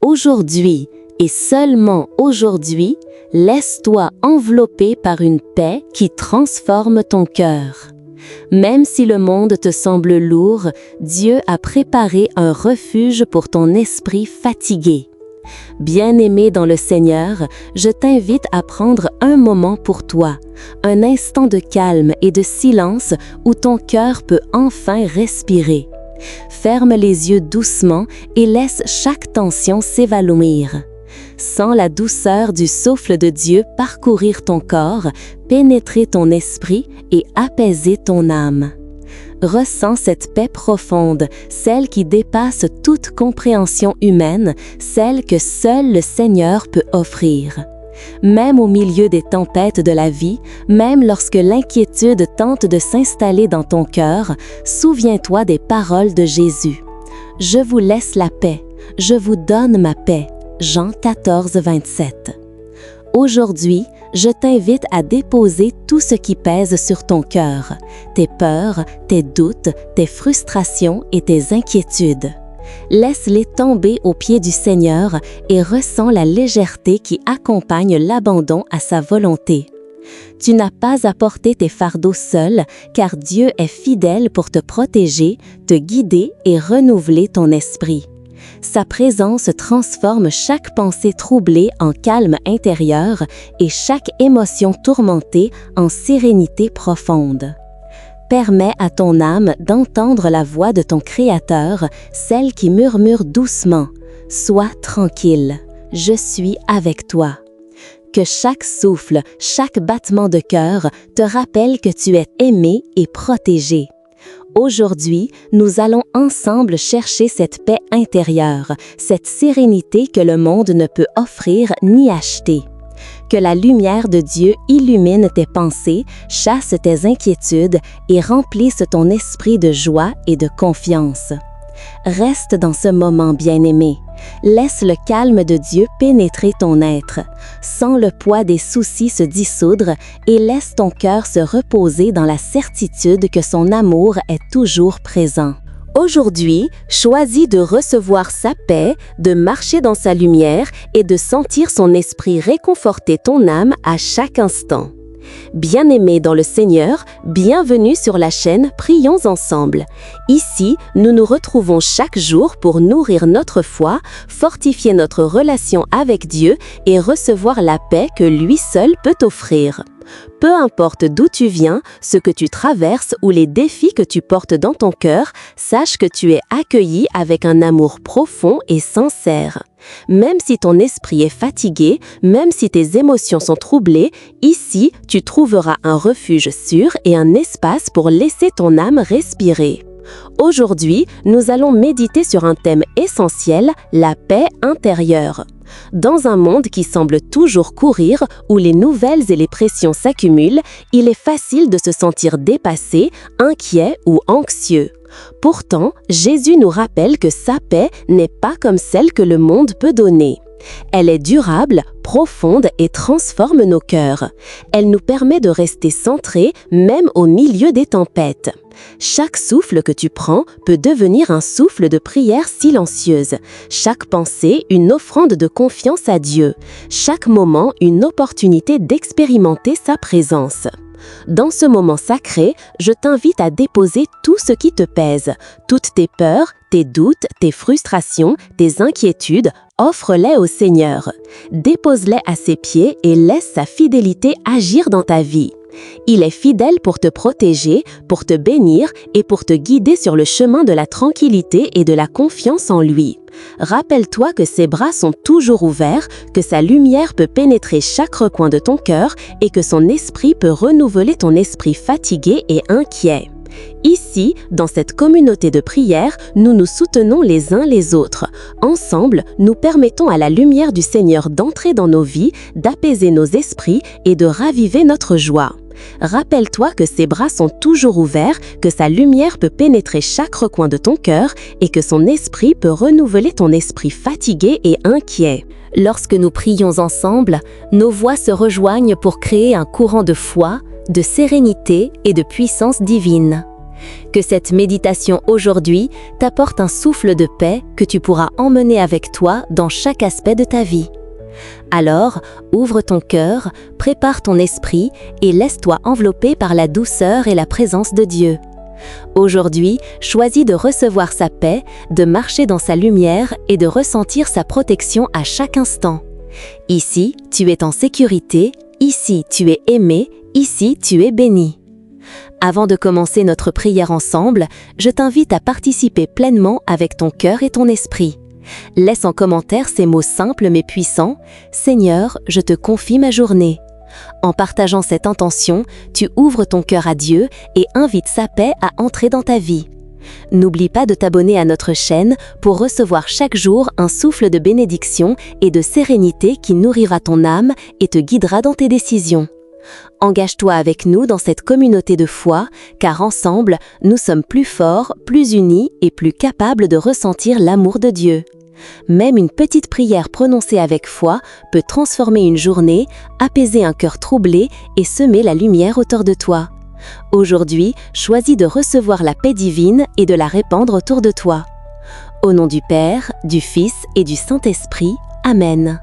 Aujourd'hui, et seulement aujourd'hui, laisse-toi envelopper par une paix qui transforme ton cœur. Même si le monde te semble lourd, Dieu a préparé un refuge pour ton esprit fatigué. Bien-aimé dans le Seigneur, je t'invite à prendre un moment pour toi, un instant de calme et de silence où ton cœur peut enfin respirer. Ferme les yeux doucement et laisse chaque tension s'évanouir. Sens la douceur du souffle de Dieu parcourir ton corps, pénétrer ton esprit et apaiser ton âme. Ressens cette paix profonde, celle qui dépasse toute compréhension humaine, celle que seul le Seigneur peut offrir. Même au milieu des tempêtes de la vie, même lorsque l'inquiétude tente de s'installer dans ton cœur, souviens-toi des paroles de Jésus. « Je vous laisse la paix, je vous donne ma paix. » Jean 14, 27. Aujourd'hui, je t'invite à déposer tout ce qui pèse sur ton cœur, tes peurs, tes doutes, tes frustrations et tes inquiétudes. Laisse-les tomber aux pieds du Seigneur et ressens la légèreté qui accompagne l'abandon à sa volonté. Tu n'as pas à porter tes fardeaux seul, car Dieu est fidèle pour te protéger, te guider et renouveler ton esprit. Sa présence transforme chaque pensée troublée en calme intérieur et chaque émotion tourmentée en sérénité profonde. Permets à ton âme d'entendre la voix de ton Créateur, celle qui murmure doucement « Sois tranquille, je suis avec toi ». Que chaque souffle, chaque battement de cœur te rappelle que tu es aimé et protégé. Aujourd'hui, nous allons ensemble chercher cette paix intérieure, cette sérénité que le monde ne peut offrir ni acheter. Que la lumière de Dieu illumine tes pensées, chasse tes inquiétudes et remplisse ton esprit de joie et de confiance. Reste dans ce moment bien-aimé. Laisse le calme de Dieu pénétrer ton être. Sens le poids des soucis se dissoudre et laisse ton cœur se reposer dans la certitude que son amour est toujours présent. Aujourd'hui, choisis de recevoir sa paix, de marcher dans sa lumière et de sentir son esprit réconforter ton âme à chaque instant. Bien-aimés dans le Seigneur, bienvenue sur la chaîne Prions ensemble. Ici, nous nous retrouvons chaque jour pour nourrir notre foi, fortifier notre relation avec Dieu et recevoir la paix que lui seul peut offrir. Peu importe d'où tu viens, ce que tu traverses ou les défis que tu portes dans ton cœur, sache que tu es accueilli avec un amour profond et sincère. Même si ton esprit est fatigué, même si tes émotions sont troublées, ici, tu trouveras un refuge sûr et un espace pour laisser ton âme respirer. Aujourd'hui, nous allons méditer sur un thème essentiel, la paix intérieure. Dans un monde qui semble toujours courir, où les nouvelles et les pressions s'accumulent, il est facile de se sentir dépassé, inquiet ou anxieux. Pourtant, Jésus nous rappelle que sa paix n'est pas comme celle que le monde peut donner. Elle est durable, profonde et transforme nos cœurs. Elle nous permet de rester centrés même au milieu des tempêtes. Chaque souffle que tu prends peut devenir un souffle de prière silencieuse. Chaque pensée, une offrande de confiance à Dieu. Chaque moment, une opportunité d'expérimenter sa présence. Dans ce moment sacré, je t'invite à déposer tout ce qui te pèse, toutes tes peurs, tes doutes, tes frustrations, tes inquiétudes, offre-les au Seigneur. Dépose-les à ses pieds et laisse sa fidélité agir dans ta vie. Il est fidèle pour te protéger, pour te bénir et pour te guider sur le chemin de la tranquillité et de la confiance en lui. Rappelle-toi que ses bras sont toujours ouverts, que sa lumière peut pénétrer chaque recoin de ton cœur et que son esprit peut renouveler ton esprit fatigué et inquiet. Ici, dans cette communauté de prière, nous nous soutenons les uns les autres. Ensemble, nous permettons à la lumière du Seigneur d'entrer dans nos vies, d'apaiser nos esprits et de raviver notre joie. Rappelle-toi que ses bras sont toujours ouverts, que sa lumière peut pénétrer chaque recoin de ton cœur et que son esprit peut renouveler ton esprit fatigué et inquiet. Lorsque nous prions ensemble, nos voix se rejoignent pour créer un courant de foi, de sérénité et de puissance divine. Que cette méditation aujourd'hui t'apporte un souffle de paix que tu pourras emmener avec toi dans chaque aspect de ta vie. Alors, ouvre ton cœur, prépare ton esprit et laisse-toi envelopper par la douceur et la présence de Dieu. Aujourd'hui, choisis de recevoir sa paix, de marcher dans sa lumière et de ressentir sa protection à chaque instant. Ici, tu es en sécurité, ici, tu es aimé, ici, tu es béni. Avant de commencer notre prière ensemble, je t'invite à participer pleinement avec ton cœur et ton esprit. Laisse en commentaire ces mots simples mais puissants « Seigneur, je te confie ma journée ». En partageant cette intention, tu ouvres ton cœur à Dieu et invites sa paix à entrer dans ta vie. N'oublie pas de t'abonner à notre chaîne pour recevoir chaque jour un souffle de bénédiction et de sérénité qui nourrira ton âme et te guidera dans tes décisions. Engage-toi avec nous dans cette communauté de foi, car ensemble, nous sommes plus forts, plus unis et plus capables de ressentir l'amour de Dieu. Même une petite prière prononcée avec foi peut transformer une journée, apaiser un cœur troublé et semer la lumière autour de toi. Aujourd'hui, choisis de recevoir la paix divine et de la répandre autour de toi. Au nom du Père, du Fils et du Saint-Esprit. Amen.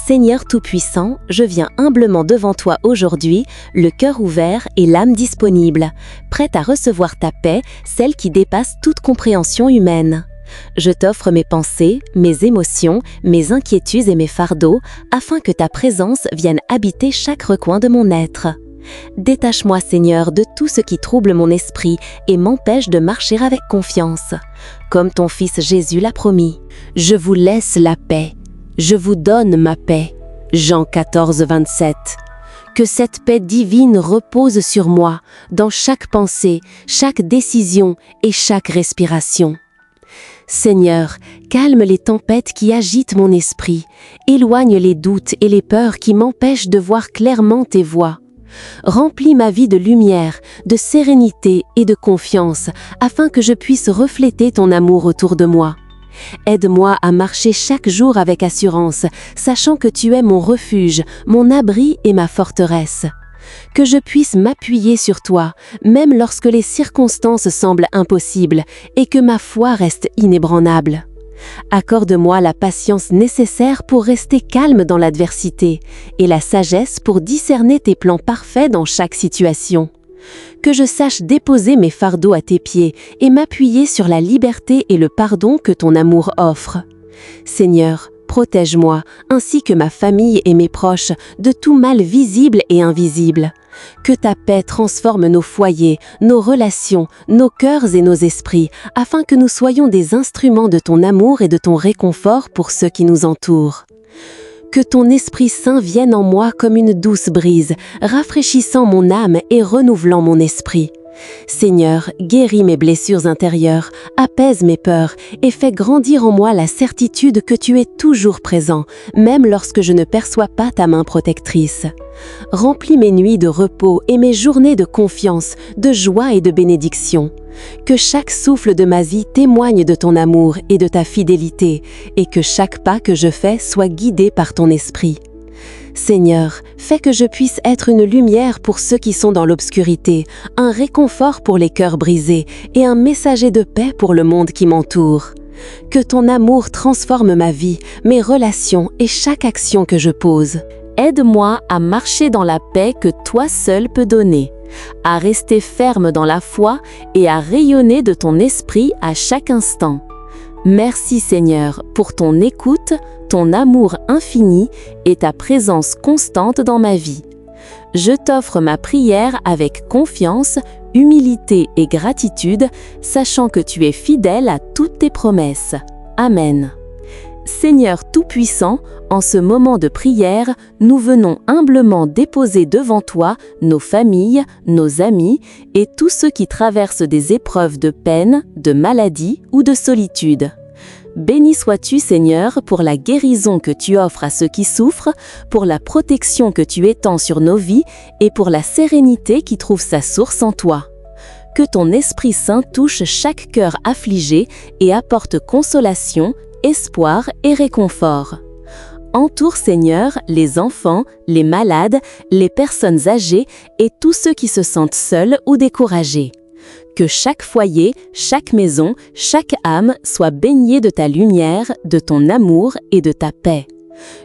Seigneur Tout-Puissant, je viens humblement devant toi aujourd'hui, le cœur ouvert et l'âme disponible, prête à recevoir ta paix, celle qui dépasse toute compréhension humaine. Je t'offre mes pensées, mes émotions, mes inquiétudes et mes fardeaux, afin que ta présence vienne habiter chaque recoin de mon être. Détache-moi, Seigneur, de tout ce qui trouble mon esprit et m'empêche de marcher avec confiance. Comme ton Fils Jésus l'a promis, je vous laisse la paix. Je vous donne ma paix. Jean 14, 27. Que cette paix divine repose sur moi, dans chaque pensée, chaque décision et chaque respiration. Seigneur, calme les tempêtes qui agitent mon esprit, éloigne les doutes et les peurs qui m'empêchent de voir clairement tes voies. Remplis ma vie de lumière, de sérénité et de confiance, afin que je puisse refléter ton amour autour de moi. Aide-moi à marcher chaque jour avec assurance, sachant que tu es mon refuge, mon abri et ma forteresse. Que je puisse m'appuyer sur toi, même lorsque les circonstances semblent impossibles, et que ma foi reste inébranlable. Accorde-moi la patience nécessaire pour rester calme dans l'adversité, et la sagesse pour discerner tes plans parfaits dans chaque situation. Que je sache déposer mes fardeaux à tes pieds et m'appuyer sur la liberté et le pardon que ton amour offre. Seigneur, protège-moi, ainsi que ma famille et mes proches, de tout mal visible et invisible. Que ta paix transforme nos foyers, nos relations, nos cœurs et nos esprits, afin que nous soyons des instruments de ton amour et de ton réconfort pour ceux qui nous entourent. Que ton Esprit Saint vienne en moi comme une douce brise, rafraîchissant mon âme et renouvelant mon esprit. Seigneur, guéris mes blessures intérieures, apaise mes peurs et fais grandir en moi la certitude que tu es toujours présent, même lorsque je ne perçois pas ta main protectrice. Remplis mes nuits de repos et mes journées de confiance, de joie et de bénédiction. Que chaque souffle de ma vie témoigne de ton amour et de ta fidélité, et que chaque pas que je fais soit guidé par ton esprit. Seigneur, fais que je puisse être une lumière pour ceux qui sont dans l'obscurité, un réconfort pour les cœurs brisés et un messager de paix pour le monde qui m'entoure. Que ton amour transforme ma vie, mes relations et chaque action que je pose. Aide-moi à marcher dans la paix que toi seul peux donner, à rester ferme dans la foi et à rayonner de ton esprit à chaque instant. Merci Seigneur pour ton écoute, ton amour infini et ta présence constante dans ma vie. Je t'offre ma prière avec confiance, humilité et gratitude, sachant que tu es fidèle à toutes tes promesses. Amen. Seigneur Tout-Puissant, en ce moment de prière, nous venons humblement déposer devant toi nos familles, nos amis et tous ceux qui traversent des épreuves de peine, de maladie ou de solitude. Béni sois-tu, Seigneur, pour la guérison que tu offres à ceux qui souffrent, pour la protection que tu étends sur nos vies et pour la sérénité qui trouve sa source en toi. Que ton Esprit Saint touche chaque cœur affligé et apporte consolation, espoir et réconfort. Entoure, Seigneur, les enfants, les malades, les personnes âgées et tous ceux qui se sentent seuls ou découragés. Que chaque foyer, chaque maison, chaque âme soit baignée de ta lumière, de ton amour et de ta paix.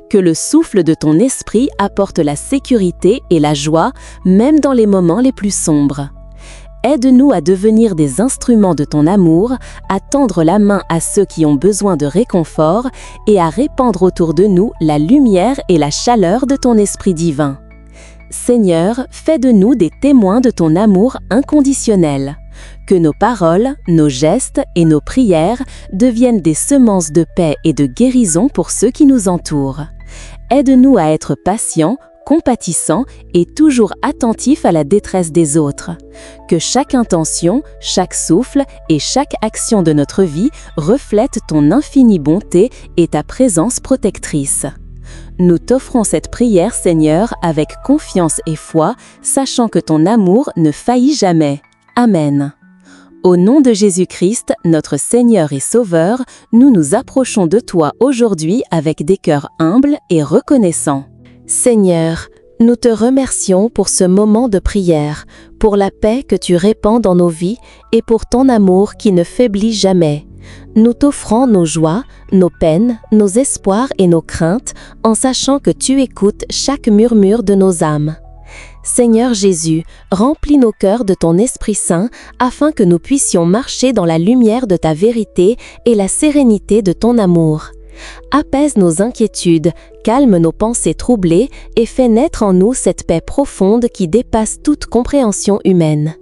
Que le souffle de ton esprit apporte la sécurité et la joie, même dans les moments les plus sombres. Aide-nous à devenir des instruments de ton amour, à tendre la main à ceux qui ont besoin de réconfort et à répandre autour de nous la lumière et la chaleur de ton esprit divin. Seigneur, fais de nous des témoins de ton amour inconditionnel. Que nos paroles, nos gestes et nos prières deviennent des semences de paix et de guérison pour ceux qui nous entourent. Aide-nous à être patients, compatissants et toujours attentifs à la détresse des autres. Que chaque intention, chaque souffle et chaque action de notre vie reflète ton infinie bonté et ta présence protectrice. Nous t'offrons cette prière, Seigneur, avec confiance et foi, sachant que ton amour ne faillit jamais. Amen. Au nom de Jésus-Christ, notre Seigneur et Sauveur, nous nous approchons de toi aujourd'hui avec des cœurs humbles et reconnaissants. Seigneur, nous te remercions pour ce moment de prière, pour la paix que tu répands dans nos vies et pour ton amour qui ne faiblit jamais. Nous t'offrons nos joies, nos peines, nos espoirs et nos craintes, en sachant que tu écoutes chaque murmure de nos âmes. Seigneur Jésus, remplis nos cœurs de ton Esprit Saint, afin que nous puissions marcher dans la lumière de ta vérité et la sérénité de ton amour. Apaise nos inquiétudes, calme nos pensées troublées et fais naître en nous cette paix profonde qui dépasse toute compréhension humaine.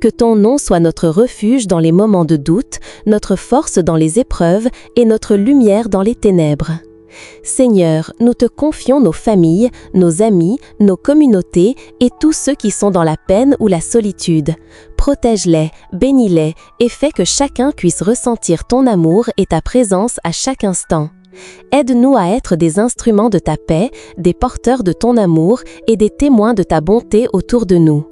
Que ton nom soit notre refuge dans les moments de doute, notre force dans les épreuves et notre lumière dans les ténèbres. Seigneur, nous te confions nos familles, nos amis, nos communautés et tous ceux qui sont dans la peine ou la solitude. Protège-les, bénis-les et fais que chacun puisse ressentir ton amour et ta présence à chaque instant. Aide-nous à être des instruments de ta paix, des porteurs de ton amour et des témoins de ta bonté autour de nous.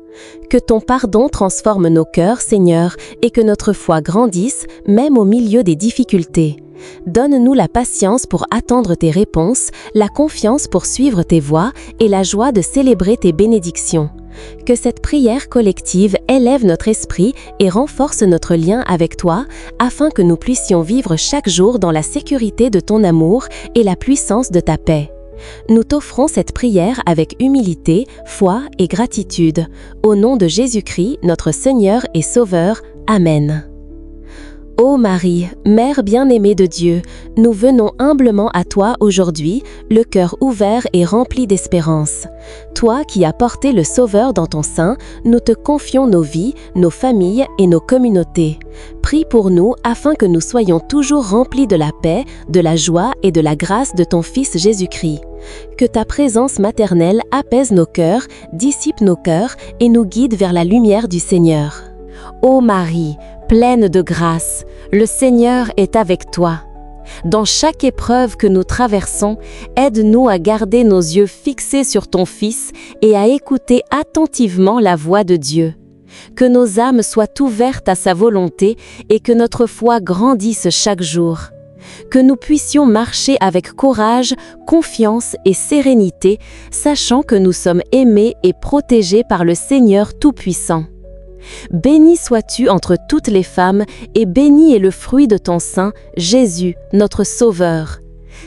Que ton pardon transforme nos cœurs, Seigneur, et que notre foi grandisse, même au milieu des difficultés. Donne-nous la patience pour attendre tes réponses, la confiance pour suivre tes voies et la joie de célébrer tes bénédictions. Que cette prière collective élève notre esprit et renforce notre lien avec toi, afin que nous puissions vivre chaque jour dans la sécurité de ton amour et la puissance de ta paix. Nous t'offrons cette prière avec humilité, foi et gratitude. Au nom de Jésus-Christ, notre Seigneur et Sauveur. Amen. Ô Marie, Mère bien-aimée de Dieu, nous venons humblement à toi aujourd'hui, le cœur ouvert et rempli d'espérance. Toi qui as porté le Sauveur dans ton sein, nous te confions nos vies, nos familles et nos communautés. Prie pour nous afin que nous soyons toujours remplis de la paix, de la joie et de la grâce de ton Fils Jésus-Christ. Que ta présence maternelle apaise nos cœurs, dissipe nos cœurs et nous guide vers la lumière du Seigneur. Ô Marie, pleine de grâce, le Seigneur est avec toi. Dans chaque épreuve que nous traversons, aide-nous à garder nos yeux fixés sur ton Fils et à écouter attentivement la voix de Dieu. Que nos âmes soient ouvertes à sa volonté et que notre foi grandisse chaque jour. Que nous puissions marcher avec courage, confiance et sérénité, sachant que nous sommes aimés et protégés par le Seigneur Tout-Puissant. Béni sois-tu entre toutes les femmes, et béni est le fruit de ton sein, Jésus, notre Sauveur.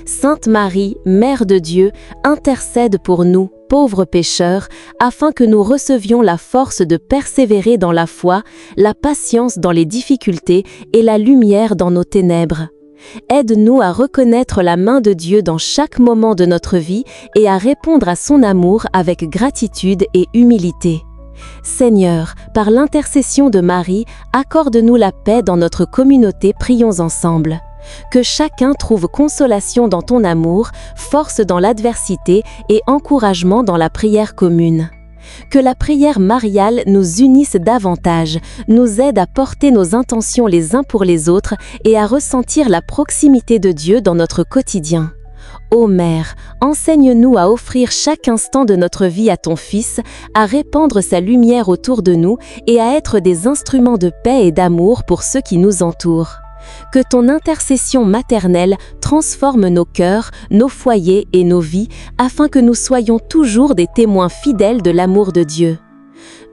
Sainte Marie, Mère de Dieu, intercède pour nous, pauvres pécheurs, afin que nous recevions la force de persévérer dans la foi, la patience dans les difficultés et la lumière dans nos ténèbres. Aide-nous à reconnaître la main de Dieu dans chaque moment de notre vie et à répondre à son amour avec gratitude et humilité. Seigneur, par l'intercession de Marie, accorde-nous la paix dans notre communauté, prions ensemble. Que chacun trouve consolation dans ton amour, force dans l'adversité et encouragement dans la prière commune. Que la prière mariale nous unisse davantage, nous aide à porter nos intentions les uns pour les autres et à ressentir la proximité de Dieu dans notre quotidien. Ô Mère, enseigne-nous à offrir chaque instant de notre vie à ton Fils, à répandre sa lumière autour de nous et à être des instruments de paix et d'amour pour ceux qui nous entourent. Que ton intercession maternelle transforme nos cœurs, nos foyers et nos vies, afin que nous soyons toujours des témoins fidèles de l'amour de Dieu.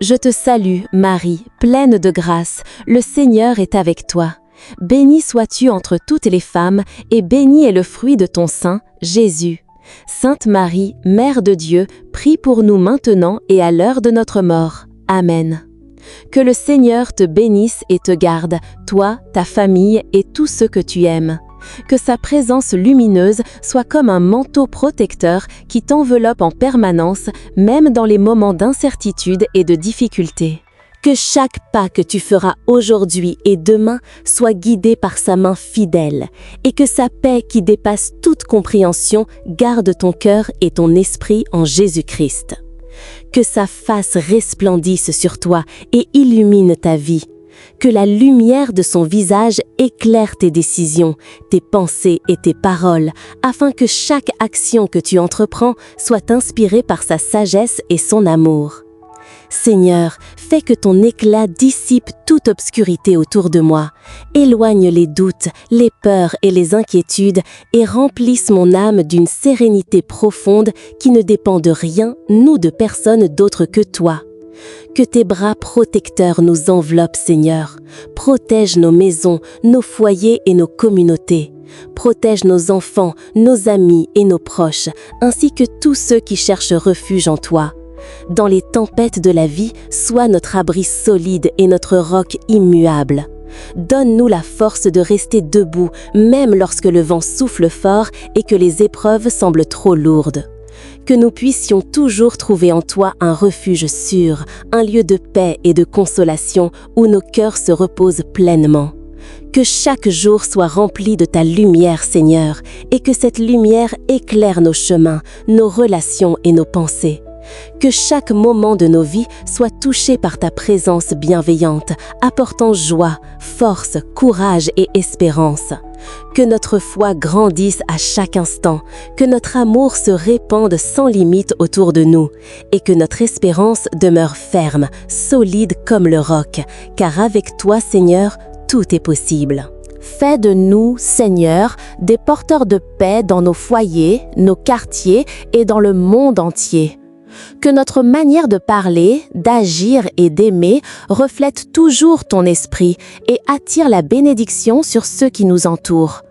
Je te salue, Marie, pleine de grâce, le Seigneur est avec toi. Bénie sois-tu entre toutes les femmes, et béni est le fruit de ton sein, Jésus. Sainte Marie, Mère de Dieu, prie pour nous maintenant et à l'heure de notre mort. Amen. Que le Seigneur te bénisse et te garde, toi, ta famille et tous ceux que tu aimes. Que sa présence lumineuse soit comme un manteau protecteur qui t'enveloppe en permanence, même dans les moments d'incertitude et de difficulté. Que chaque pas que tu feras aujourd'hui et demain soit guidé par sa main fidèle, et que sa paix qui dépasse toute compréhension garde ton cœur et ton esprit en Jésus-Christ. Que sa face resplendisse sur toi et illumine ta vie. Que la lumière de son visage éclaire tes décisions, tes pensées et tes paroles, afin que chaque action que tu entreprends soit inspirée par sa sagesse et son amour. Seigneur, fais que ton éclat dissipe toute obscurité autour de moi, éloigne les doutes, les peurs et les inquiétudes et remplisse mon âme d'une sérénité profonde qui ne dépend de rien ni de personne d'autre que toi. Que tes bras protecteurs nous enveloppent, Seigneur. Protège nos maisons, nos foyers et nos communautés. Protège nos enfants, nos amis et nos proches, ainsi que tous ceux qui cherchent refuge en toi. Dans les tempêtes de la vie, sois notre abri solide et notre roc immuable. Donne-nous la force de rester debout, même lorsque le vent souffle fort et que les épreuves semblent trop lourdes. Que nous puissions toujours trouver en toi un refuge sûr, un lieu de paix et de consolation où nos cœurs se reposent pleinement. Que chaque jour soit rempli de ta lumière, Seigneur, et que cette lumière éclaire nos chemins, nos relations et nos pensées. Que chaque moment de nos vies soit touché par ta présence bienveillante, apportant joie, force, courage et espérance. Que notre foi grandisse à chaque instant, que notre amour se répande sans limite autour de nous, et que notre espérance demeure ferme, solide comme le roc, car avec toi, Seigneur, tout est possible. Fais de nous, Seigneur, des porteurs de paix dans nos foyers, nos quartiers et dans le monde entier. Que notre manière de parler, d'agir et d'aimer reflète toujours ton esprit et attire la bénédiction sur ceux qui nous entourent.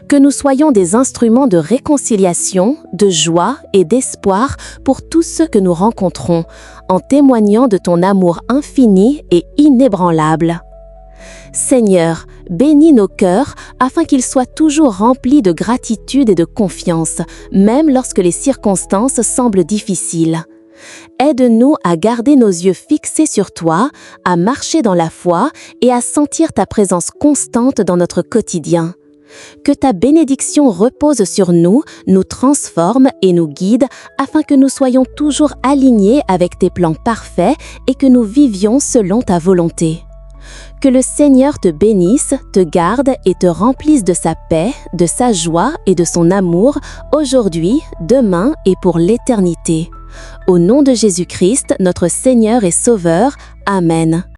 Que nous soyons des instruments de réconciliation, de joie et d'espoir pour tous ceux que nous rencontrons, en témoignant de ton amour infini et inébranlable. Seigneur, bénis nos cœurs afin qu'ils soient toujours remplis de gratitude et de confiance, même lorsque les circonstances semblent difficiles. Aide-nous à garder nos yeux fixés sur toi, à marcher dans la foi et à sentir ta présence constante dans notre quotidien. Que ta bénédiction repose sur nous, nous transforme et nous guide afin que nous soyons toujours alignés avec tes plans parfaits et que nous vivions selon ta volonté. Que le Seigneur te bénisse, te garde et te remplisse de sa paix, de sa joie et de son amour, aujourd'hui, demain et pour l'éternité. Au nom de Jésus-Christ, notre Seigneur et Sauveur. Amen.